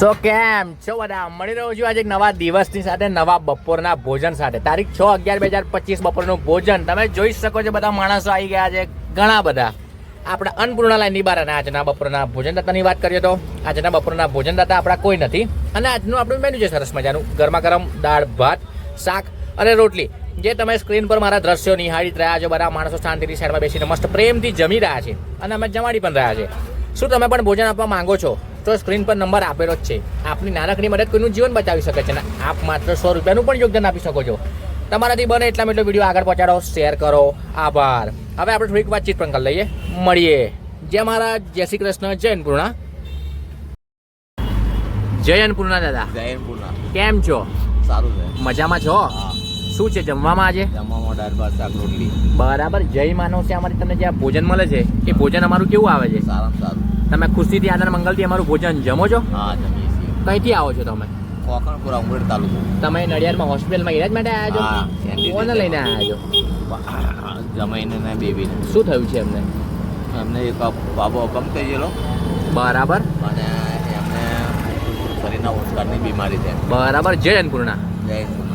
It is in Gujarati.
સો કેમ છો બધા? મળી રહ્યો છું આજે એક નવા દિવસની સાથે, નવા બપોરના ભોજન સાથે. તારીખ 6/11/2025 બપોરનું ભોજન તમે જોઈ શકો છો. બધા માણસો આવી ગયા છે, ઘણા બધા. આપણે અન્નપૂર્ણા લાઈનની બહાર. અને આજના બપોરના ભોજન દાતાની વાત કરીએ તો આજના બપોરના ભોજન દાતા આપણા કોઈ નથી. અને આજનું આપણું મેનુ છે સરસ મજાનું, ગરમા ગરમ દાળ ભાત શાક અને રોટલી. જે તમે સ્ક્રીન પર મારા દ્રશ્યો નિહાળી રહ્યા છો. બધા માણસો શાંતિથી સાઈડમાં બેસીને મસ્ત પ્રેમથી જમી રહ્યા છે અને અમે જમાડી પણ રહ્યા છે. શું તમે પણ ભોજન આપવા માંગો છો તો સ્ક્રીન પર નંબર આપેલો જ છે. આપની નાનકડી મદદ કોઈનું જીવન બચાવી શકે છે અને આપ માત્ર 100 રૂપિયાનું પણ યોગદાન આપી શકો છો. તમારાથી બને એટલા એટલો વિડીયો આગળ પહોંચાડો, શેર કરો. આભાર. હવે આપણે થોડીક વાતચીત પણ કરી લઈએ. મળીએ. જય મહારાજ, જય શ્રી કૃષ્ણ, જય અન્નપૂર્ણા. જય અન્નપૂર્ણા દાદા. જય અન્નપૂર્ણા. કેમ છો? સારું છે. મજામાં છો? શું છે જમવામાં આજે? જમવામાં દાળ ભાત શાક રોટલી. બરાબર. જય માનવ છે અમારી. તમને જે આ ભોજન મળે છે એ ભોજન અમારું કેવું આવે છે? સારામાં સારું. તમે ખુશીથી આનંદ મંગલથી અમારું ભોજન જમો છો? હા, જમીએ છીએ. કઈથી આવો છો તમે? કોકણપુરા ઉમરેઠ તાલુકો. તમે નડિયાદમાં હોસ્પિટલમાં ઇલાજ માટે આવ્યા છો? હા. કોને લઈને આવ્યા છો? જમાઈને ને બેબીને. શું થયું છે એમને? એમને એક બાબો કમ થઈ ગયેલો બરાબર. અને એમને શરીરના ઓસ્કારની બીમારી છે. બરાબર. જય અન્નપૂર્ણા. જય અન્નપૂર્ણા.